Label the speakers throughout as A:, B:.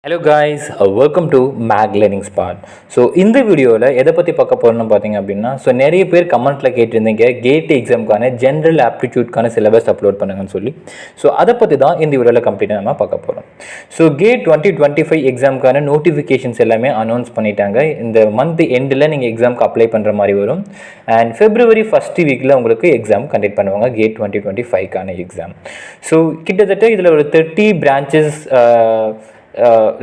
A: Hello guys, welcome to Mag Learning Spot. So இந்த வீடியோவில் எதை பற்றி பார்க்க போகிறோம்னு பார்த்தீங்க அப்படின்னா நிறைய பேர் கமெண்ட்டில் கேட்டிருந்தீங்க கேட் எக்ஸாமுக்கான ஜென்ரல் ஆப்டிடியூட்கான சிலபஸ் அப்லோட் பண்ணுங்கன்னு சொல்லி. ஸோ அதை பற்றி தான் இந்த வீடியோவில் கம்ப்ளீட்டாக நம்ம பார்க்க போகிறோம். ஸோ கேட் 2025 எக்ஸாமுக்கான நோட்டிஃபிகேஷன்ஸ் எல்லாமே அனௌன்ஸ் பண்ணிட்டாங்க. இந்த மந்த் எண்டில் நீங்கள் எக்ஸாமுக்கு அப்ளை பண்ணுற மாதிரி வரும். அண்ட் February 1st வீக்கில் உங்களுக்கு எக்ஸாம் கண்டக்ட் பண்ணுவாங்க கேட் 2025க்கான எக்ஸாம். ஸோ கிட்டத்தட்ட இதில் ஒரு 30 பிரான்ச்சஸ்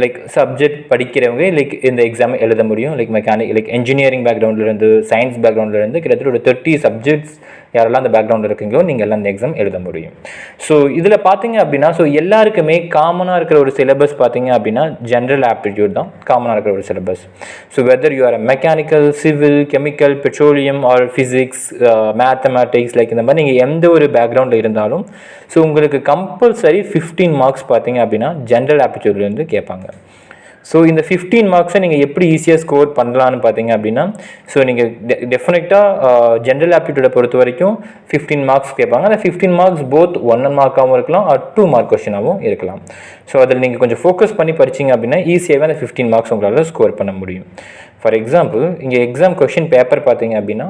A: லைக் சப்ஜெக்ட் படிக்கிறவங்க லைக் இந்த எக்ஸாம் எழுத முடியும். லைக் மெக்கானிக் லைக் இன்ஜினியரிங் பேக்ரவுண்ட்லேருந்து சயின்ஸ் பேக்ரவுண்ட்லேருந்து கிட்டத்தட்ட ஒரு 30 சப்ஜெக்ட்ஸ் யாரெல்லாம் அந்த பேக்ரவுண்டில் இருக்கீங்களோ நீங்கள் எல்லாம் இந்த எக்ஸாம் எழுத முடியும். ஸோ இதில் பார்த்தீங்க அப்படின்னா எல்லாருக்குமே காமனாக இருக்கிற ஒரு சிலபஸ் பார்த்தீங்க அப்படின்னா ஜென்ரல் ஆப்டிடியூட் தான் காமனாக இருக்கிற ஒரு syllabus. So whether you are mechanical, civil, chemical, petroleum or physics, mathematics like இந்த மாதிரி நீங்கள் எந்த ஒரு பேக்ரவுண்டில் இருந்தாலும் ஸோ உங்களுக்கு கம்பல்சரி 15 மார்க்ஸ் பார்த்தீங்க அப்படின்னா ஜென்ரல் ஆப்டிடியூட்லேருந்து கேட்பாங்க. ஸோ இந்த 15 மார்க்ஸை நீங்கள் எப்படி ஈஸியாக ஸ்கோர் பண்ணலான்னு பார்த்தீங்க அப்படின்னா நீங்கள் டெஃபினட்டாக ஜென்ரல் ஆப்டிடியூடை பொறுத்த வரைக்கும் 15 மார்க்ஸ் கேட்பாங்க. அந்த 15 மார்க்ஸ் போத் 1 மார்க்காகவும் இருக்கலாம் ஆர் 2 மார்க் கொஸ்டினாகவும் இருக்கலாம். ஸோ அதில் நீங்கள் கொஞ்சம் ஃபோக்கஸ் பண்ணி படிச்சிங்க அப்படின்னா ஈஸியாகவே அந்த 15 மார்க்ஸ் உங்களால் ஸ்கோர் பண்ண முடியும். ஃபார் எக்ஸாம்பிள் இங்கே எக்ஸாம் கொஸ்டின் பேப்பர் பார்த்தீங்க அப்படின்னா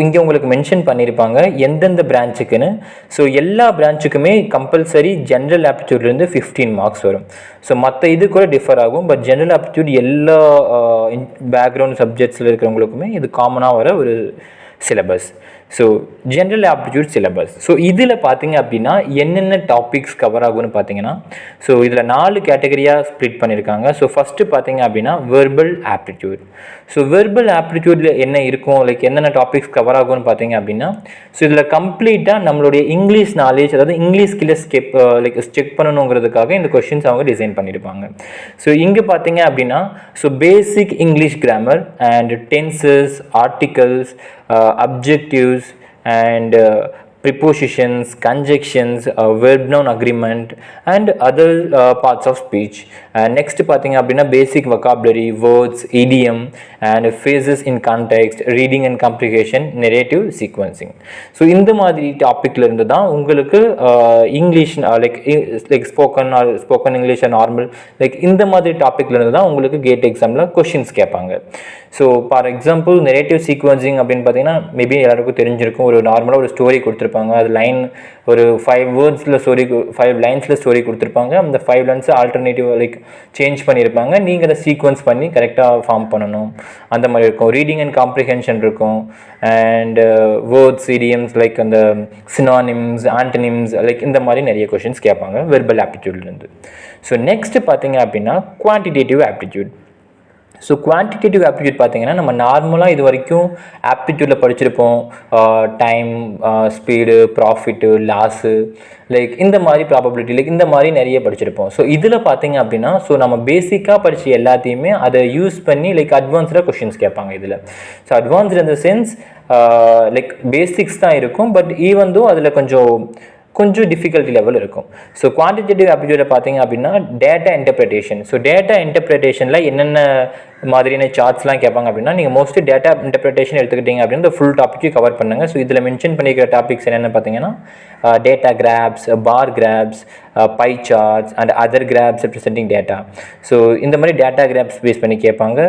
A: இங்கே உங்களுக்கு மென்ஷன் பண்ணியிருப்பாங்க எந்தெந்த பிரான்ச்சுக்குன்னு. எல்லா பிரான்ச்சுக்குமே கம்பல்சரி ஜென்ரல் ஆப்டிடியூட்லேருந்து 15 மார்க்ஸ் வரும். மற்ற இது கூட டிஃபர் ஆகும். பட் ஜென்ரல் ஆப்டிடியூட் எல்லா பேக்ரவுண்ட் சப்ஜெக்ட்ஸில் இருக்கிறவங்களுக்குமே இது காமனாக வர ஒரு சிலபஸ். General aptitude syllabus. இதில் பார்த்தீங்க அப்படின்னா என்னென்ன டாபிக்ஸ் கவர் ஆகும்னு பார்த்தீங்கன்னா இதில் 4 கேட்டகரியாக ஸ்ப்ளிட் பண்ணியிருக்காங்க. ஃபஸ்ட்டு பார்த்தீங்க அப்படின்னா வெர்பல் ஆப்டிடியூட். வெர்பல் ஆப்டிடியூடில் என்ன இருக்கும் லைக் என்னென்ன டாபிக்ஸ் கவர் ஆகும்னு பார்த்தீங்க அப்படின்னா இதில் கம்ப்ளீட்டாக நம்மளுடைய இங்கிலீஷ் நாலேஜ், அதாவது இங்கிலீஷ் ஸ்கில்ஸ் செக் பண்ணணுங்கிறதுக்காக இந்த கொஷின்ஸ் அவங்க டிசைன் பண்ணியிருப்பாங்க. இங்கே பார்த்தீங்க அப்படின்னா பேசிக் English grammar and tenses, articles, objectives and prepositions, conjunctions, verb noun agreement and other parts of speech. Next பார்த்தீங்க அப்படின்னா basic vocabulary, words, idiom and phrases in context, reading and comprehension, narrative sequencing. இந்த மாதிரி டாபிக்ல இருந்து தான் உங்களுக்கு English like spoken English normal like இந்த மாதிரி டாபிக்ல இருந்து தான் உங்களுக்கு கேட் எக்ஸாமில் கொஷின்ஸ் கேட்பாங்க. ஃபார் எக்ஸாம்பிள் நெரேட்டிவ் சீக்வன்சிங் அப்படின்னு பார்த்தீங்கன்னா மேபி எல்லாருக்கும் தெரிஞ்சிருக்கும். ஒரு நார்மலாக ஒரு ஸ்டோரி கொடுத்துருப்பாங்க. அது லைன் ஒரு 5 வேர்ட்ஸில் ஸ்டோரி, 5 லைன்ஸில் ஸ்டோரி கொடுத்துருப்பாங்க. அந்த 5 லைன்ஸ் ஆல்டர்னேட்டிவ் லைக் சேஞ்ச் பண்ணியிருப்பாங்க. நீங்கள் அதை சீக்வன்ஸ் பண்ணி கரெக்டாக ஃபார்ம் பண்ணணும். அந்த மாதிரி இருக்கும். ரீடிங் அண்ட் காம்ப்ரிஹென்ஷன் இருக்கும். அண்ட் வேர்ட்ஸ், இடியம்ஸ் லைக் அந்த சினானிம்ஸ், ஆன்டனிம்ஸ் லைக் இந்த மாதிரி நிறைய கொஷின்ஸ் கேட்பாங்க வெர்பல் ஆப்டிடியூட்லேருந்து. நெக்ஸ்ட் பார்த்தீங்க அப்படின்னா குவான்டிடேட்டிவ் ஆப்டிடியூட். குவான்டிடேட்டிவ் ஆப்டிடியூட் பார்த்தீங்கன்னா நம்ம நார்மலாக இது வரைக்கும் ஆப்டிடியூடில் படிச்சிருப்போம். Time, speed, profit, loss like இந்த மாதிரி ப்ராபபிலிட்டி லைக் இந்த மாதிரி நிறைய படிச்சிருப்போம். இதில் பார்த்தீங்க அப்படின்னா நம்ம பேசிக்காக படித்த எல்லாத்தையுமே அதை யூஸ் பண்ணி லைக் அட்வான்ஸ்டாக கொஷின்ஸ் கேட்பாங்க இதில். அட்வான்ஸ்டு இந்த சென்ஸ் லைக் பேசிக்ஸ் தான் இருக்கும். பட் ஈவன் தோ அதில் கொஞ்சம் டிஃபிகல்ட்டி லெவல் இருக்கும். குவான்டிடேட்டிவ் ஆப்டிடியூடை பார்த்தீங்க அப்படின்னா டேட்டா இன்டர்பிரிட்டேஷன். டேட்டா இன்டர்பிரிட்டேஷனில் என்னென்ன மாதிரியான சார்ட்ஸ்லாம் கேட்பாங்க அப்படின்னா நீங்கள் மோஸ்ட்லி டேட்டா இன்டர்பிரிட்டேஷன் எடுத்துக்கிட்டீங்க அப்படின்னா இந்த ஃபுல் டாப்பிக்கையும் கவர் பண்ணுங்கள். இதில் மென்ஷன் பண்ணிக்கிற டாபிக்ஸ் என்னென்னு பார்த்தீங்கன்னா data graphs, bar graphs, pie charts and other graphs representing data. இந்த மாதிரி டேட்டா கிராப்ஸ் பேஸ் பண்ணி கேட்பாங்க.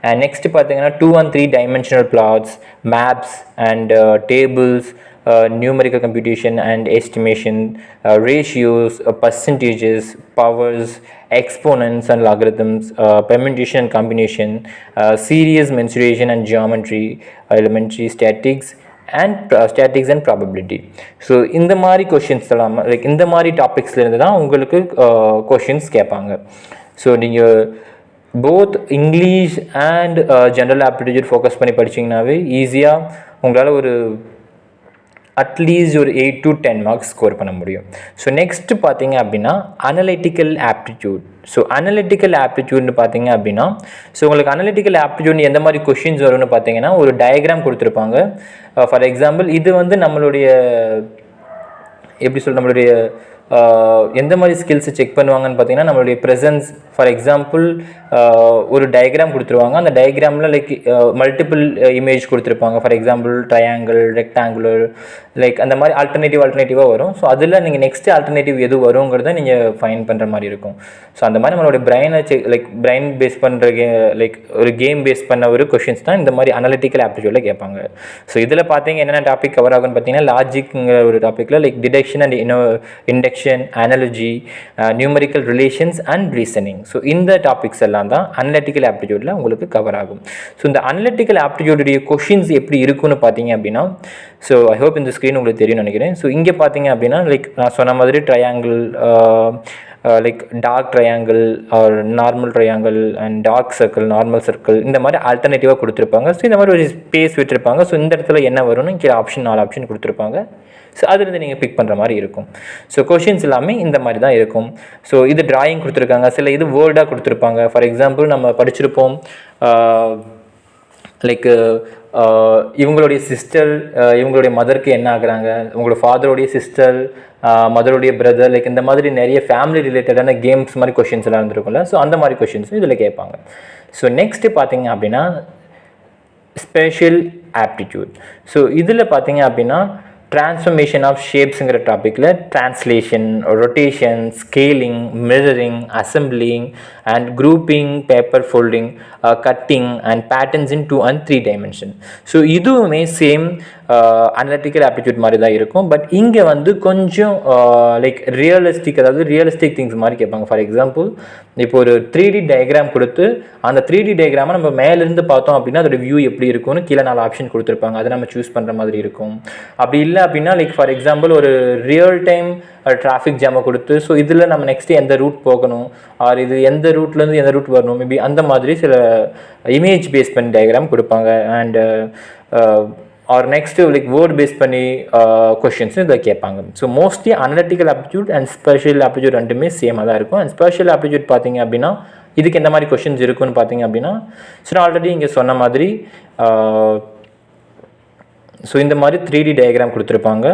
A: அண்ட் நெக்ஸ்ட் பார்த்தீங்கன்னா 2 and 3 dimensional plots, maps and tables, numerical computation and estimation, ratios, percentages, powers, exponents and logarithms, permutation and combination, series, mensuration and geometry, elementary statics and probability. இந்த மாதிரி questions எல்லாம் like இந்த மாதிரி டாபிக்ஸ்லேருந்து தான் உங்களுக்கு questions கேட்பாங்க. நீங்கள் both English and general aptitude focus பண்ணி படிச்சிங்கனாவே ஈஸியாக உங்களால் ஒரு அட்லீஸ்ட் ஒரு 8 to 10 மார்க்ஸ் ஸ்கோர் பண்ண முடியும். நெக்ஸ்ட் பார்த்தீங்க அப்படின்னா அனலிட்டிக்கல் ஆப்டிடியூட். அனலிட்டிக்கல் ஆப்டிடியூட்னு பார்த்தீங்க அப்படின்னா உங்களுக்கு அனலிட்டிக்கல் ஆப்டிடியூட் எந்த மாதிரி கொஷின்ஸ் வரும்னு பார்த்தீங்கன்னா ஒரு டயக்ராம் கொடுத்துருப்பாங்க. ஃபார் எக்ஸாம்பிள் இது நம்மளுடைய எந்த மாதிரி ஸ்கில்ஸை செக் பண்ணுவாங்கன்னு பார்த்தீங்கன்னா நம்மளுடைய ப்ரெசன்ஸ். ஃபார் எக்ஸாம்பிள் ஒரு டயக்ராம் கொடுத்துருவாங்க. அந்த டயக்ராமில் லைக் மல்டிபிள் இமேஜ் கொடுத்துருப்பாங்க. For example triangle, rectangular, like அந்த மாதிரி ஆல்டர்னேட்டிவாக வரும். ஸோ அதில் நீங்கள் நெக்ஸ்ட் ஆல்டர்னேட்டிவ் எது வருங்கிறத நீங்கள் ஃபைன் பண்ணுற மாதிரி இருக்கும். ஸோ அந்த மாதிரி நம்மளோட பிரெயினை லைக் பிரெயின் பேஸ் பண்ணுற லைக் ஒரு கேம் பேஸ் பண்ண ஒரு கொஷின்ஸ் தான் இந்த மாதிரி அனலிட்டிக்கல் ஆப்டிடியூடில் கேட்பாங்க. ஸோ இதில் பார்த்தீங்க என்னென்ன டாபிக் கவர் ஆகும்னு பார்த்தீங்கன்னா, லாஜிக்ங்கிற ஒரு டாப்பிக்கில் like deduction and induction, analogy, numerical relations and reasoning. So இந்த டாபிக்ஸ் எல்லாம் தான் அனலிட்டிக்கல் ஆப்டிடியூடில் உங்களுக்கு கவர் ஆகும். ஸோ இந்த அனலிட்டிக்கல் ஆப்டிடியூடைய கொஷின்ஸ் எப்படி இருக்குன்னு பார்த்தீங்க அப்படின்னா, ஸோ ஐ ஹோப் இந்த ஸ்க்ரீன் உங்களுக்கு தெரியும்னு நினைக்கிறேன். ஸோ இங்கே பார்த்தீங்க அப்படின்னா லைக் நான் சொன்ன மாதிரி triangle, like dark triangle or normal triangle and dark circle, normal circle, இந்த மாதிரி ஆல்டர்னேட்டிவாக கொடுத்துருப்பாங்க. ஸோ இந்த மாதிரி ஒரு ஸ்பேஸ் விட்டுருப்பாங்க. ஸோ இந்த இடத்துல என்ன வரும்னு இங்கே ஆப்ஷன் 4 ஆப்ஷன் கொடுத்துருப்பாங்க. ஸோ அதுலேருந்து நீங்கள் பிக் பண்ணுற மாதிரி இருக்கும். ஸோ கொஷின்ஸ் எல்லாமே இந்த மாதிரி தான் இருக்கும். ஸோ இது டிராயிங் கொடுத்துருக்காங்க, சில இது வேர்டாக கொடுத்துருப்பாங்க. ஃபார் எக்ஸாம்பிள் நம்ம படிச்சிருப்போம் லைக் இவங்களுடைய சிஸ்டர் இவங்களுடைய மதருக்கு என்ன ஆகுறாங்க, உங்களோட ஃபாதருடைய சிஸ்டர் மதருடைய பிரதர், லைக் இந்த மாதிரி நிறைய ஃபேமிலி ரிலேட்டடான கேம்ஸ் மாதிரி கொஷின்ஸ் எல்லாம் இருந்திருக்கும்ல. ஸோ அந்த மாதிரி கொஷின்ஸும் இதில் கேட்பாங்க. ஸோ நெக்ஸ்ட்டு பார்த்தீங்க அப்படின்னா ஸ்பேஷியல் ஆப்டிடியூட். ஸோ இதில் பார்த்தீங்க அப்படின்னா டிரான்ஸ்ஃபர்மேஷன் ஆஃப் ஷேப்ஸுங்கிற டாப்பிக்கில் translation, rotation, scaling, mirroring, assembling and grouping, paper folding, cutting and patterns in 2 and 3 dimension. So இதுவுமே சேம் அனலிட்டிக்கல் ஆப்டிடியூட் மாதிரி தான் இருக்கும். பட் இங்கே வந்து கொஞ்சம் லைக் ரியலிஸ்டிக், அதாவது ரியலிஸ்டிக் திங்ஸ் மாதிரி கேட்பாங்க. ஃபார் எக்ஸாம்பிள் இப்போ ஒரு 3D டயக்ராம் கொடுத்து அந்த 3D டயக்ராமை நம்ம மேலேருந்து பார்த்தோம் அப்படின்னா அதோட வியூ எப்படி இருக்கும்னு கீழே 4 ஆப்ஷன் கொடுத்துருப்பாங்க. அதை நம்ம சூஸ் பண்ணுற மாதிரி இருக்கும். அப்படி இல்லை அப்படின்னா லைக் ஃபார் எக்ஸாம்பிள் ஒரு ரியல் டைம் டிராஃபிக் ஜாமை கொடுத்து ஸோ இதில் நம்ம நெக்ஸ்ட்டு எந்த ரூட் போகணும் ஆர் இது எந்த ரூட்லேருந்து எந்த ரூட் வரணும், மேபி அந்த மாதிரி சில இமேஜ் பேஸ் பண்ணி டயக்ராம் கொடுப்பாங்க. And or next like word base பண்ணி கொஷின்ஸும் இதை கேட்பாங்க. So mostly analytical aptitude and special aptitude ரெண்டுமே சேமாக தான் இருக்கும். அண்ட் ஸ்பெஷல் ஆப்டிடியூட் பார்த்தீங்க அப்படின்னா இதுக்கு எந்த மாதிரி கொஷின்ஸ் இருக்குன்னு பார்த்தீங்க அப்படின்னா, ஸோ நான் ஆல்ரெடி இங்கே சொன்ன மாதிரி ஸோ இந்த மாதிரி 3D டயக்ராம் கொடுத்துருப்பாங்க.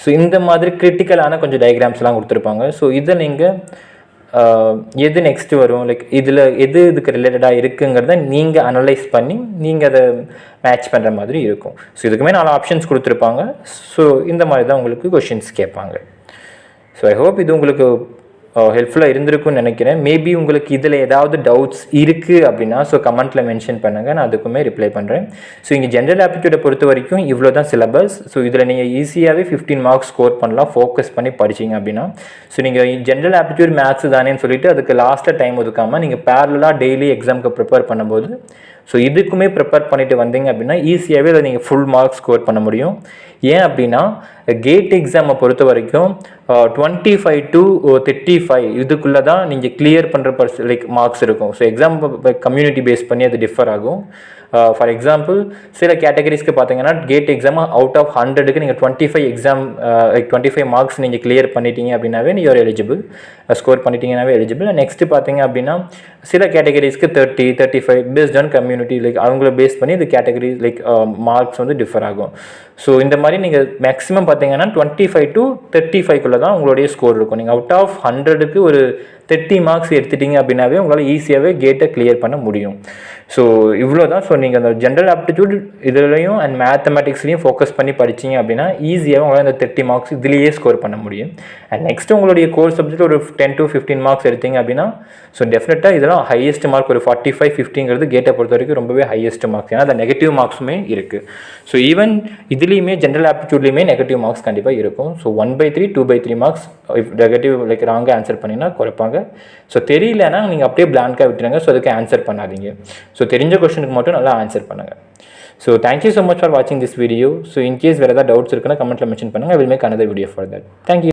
A: ஸோ இந்த மாதிரி கிரிட்டிக்கலான கொஞ்சம் டயக்ராம்ஸ்லாம் கொடுத்துருப்பாங்க. ஸோ இதை நீங்கள் எது நெக்ஸ்ட்டு வரும், லைக் இதில் எது இதுக்கு ரிலேட்டடாக இருக்குங்கிறத நீங்கள் அனலைஸ் பண்ணி நீங்கள் அதை மேட்ச் பண்ணுற மாதிரி இருக்கும். ஸோ இதுக்குமே 4 ஆப்ஷன்ஸ் கொடுத்துருப்பாங்க. ஸோ இந்த மாதிரி தான் உங்களுக்கு கொஷின்ஸ் கேட்பாங்க. ஸோ ஐ ஹோப் இது உங்களுக்கு ஹெல்ப்ஃபுல்லாக இருந்திருக்கும்னு நினைக்கிறேன். மேபி உங்களுக்கு இதில் ஏதாவது டவுட்ஸ் இருக்குது அப்படின்னா ஸோ கமெண்ட்டில் மென்ஷன் பண்ணுங்கள், நான் அதுக்குமே ரிப்ளை பண்ணுறேன். ஸோ இங்கே ஜென்ரல் ஆப்டிடியூடை பொறுத்த வரைக்கும் இவ்வளோ தான் சிலபஸ். ஸோ இதில் நீங்கள் ஈஸியாகவே 15 மார்க்ஸ் ஸ்கோர் பண்ணலாம் ஃபோக்கஸ் பண்ணி படிச்சிங்க அப்படின்னா. ஸோ நீங்கள் ஜென்ரல் ஆப்டிடியூட் மேத்ஸ் தானேன்னு சொல்லிட்டு அதுக்கு லாஸ்ட்டில் டைம் ஒதுக்காமல் நீங்கள் பேரலாக டெய்லி எக்ஸாமுக்கு ப்ரிப்பேர் பண்ணும்போது ஸோ இதுக்குமே ப்ரிப்பேர் பண்ணிட்டு வந்தீங்க அப்படின்னா ஈஸியாகவே அதை நீங்கள் ஃபுல் மார்க்ஸ் ஸ்கோர் பண்ண முடியும். ஏன் அப்படின்னா கேட் எக்ஸாமை பொறுத்த வரைக்கும் 25 to 35 இதுக்குள்ளே தான் நீங்கள் கிளியர் பண்ணுற லைக் மார்க்ஸ் இருக்கும். ஸோ எக்ஸாம் கம்யூனிட்டி பேஸ் பண்ணி அது டிஃபர் ஆகும். ஃபார் எக்ஸாம்பிள் சில கேட்டகரிஸ்க்கு பார்த்தீங்கன்னா கேட் எக்ஸாம் அவுட் ஆஃப் 100க்கு நீங்கள் 25 எக்ஸாம் லைக் 25 மார்க்ஸ் நீங்கள் கிளியர் பண்ணிட்டீங்க அப்படின்னாவே நீங்கள் எலிஜிபிள், ஸ்கோர் பண்ணிட்டீங்கன்னாவே எலிஜிபிள். நெக்ஸ்ட்டு பார்த்தீங்க அப்படின்னா சில கேட்டகரிஸ்க்கு 30, 35 பேஸ்ட் ஆன் கம்யூனிட்டி லைக் அவங்கள பேஸ் பண்ணி இந்த கேட்டகரி லைக் மார்க்ஸ் வந்து டிஃபர் ஆகும். ஸோ இந்த மாதிரி நீங்கள் மேக்ஸிமம் பார்த்தீங்கன்னா 25 to 35க்குள்ளே தான் உங்களுடைய ஸ்கோர் இருக்கும். நீங்கள் அவுட் ஆஃப் 100க்கு ஒரு 30 மார்க்ஸ் எடுத்துட்டீங்க அப்படின்னாவே உங்களால் ஈஸியாகவே கேட்டை கிளியர் பண்ண முடியும். ஸோ இவ்வளோ தான். ஸோ நீங்கள் அந்த ஜென்ரல் ஆப்டிடியூட் இதுலையும் அண்ட் மேத்தமெட்டிக்ஸ்லையும் ஃபோக்கஸ் பண்ணி படிச்சிங்க அப்படின்னா ஈஸியாக உங்களால் இந்த 30 மார்க்ஸ் இதுலேயே ஸ்கோர் பண்ண முடியும். அண்ட் நெக்ஸ்ட்டு உங்களுடைய கோர் சப்ஜெக்ட் ஒரு 10 to 15 மார்க்ஸ் எடுத்தீங்க அப்படின்னா ஸோ டெஃபினட்டாக இதெல்லாம் ஹையஸ்ட் மார்க் ஒரு 45, 50ங்கிறது கேட்டை பொறுத்த வரைக்கும் ரொம்பவே ஹையஸ்ட் மார்க்ஸ். ஏன்னா அந்த நெகட்டிவ் மார்க்ஸுமே இருக்குது. ஸோ ஈவன் இதுலேயுமே ஜென்ரல் ஆப்டிடியூட்லேயுமே நெகட்டிவ் மார்க்ஸ் கண்டிப்பாக இருக்கும். ஸோ 1/3, 2/3 மார்க்ஸ் நெகட்டிவ் லைக் ராங்காக ஆன்சர் பண்ணிங்கன்னா குறைப்பாங்க. ஸோ தெரியலன்னா நீங்கள் அப்படியே பிளாங்காக விட்டுருங்க. ஸோ அதுக்கு ஆன்சர் பண்ணாதீங்க. ஸோ தெரிஞ்ச கொஸ்டினுக்கு மட்டும் நல்லா ஆன்சர் பண்ணுங்கள். So thank you so much for வாட்சிங் திஸ் வீடியோ. ஸோ இன்கேஸ் வேறு ஏதாவது டவுட்ஸ் இருக்குன்னா கமெண்ட்டில் மென்ஷன் பண்ணுங்கள். I will make another video for that. Thank you.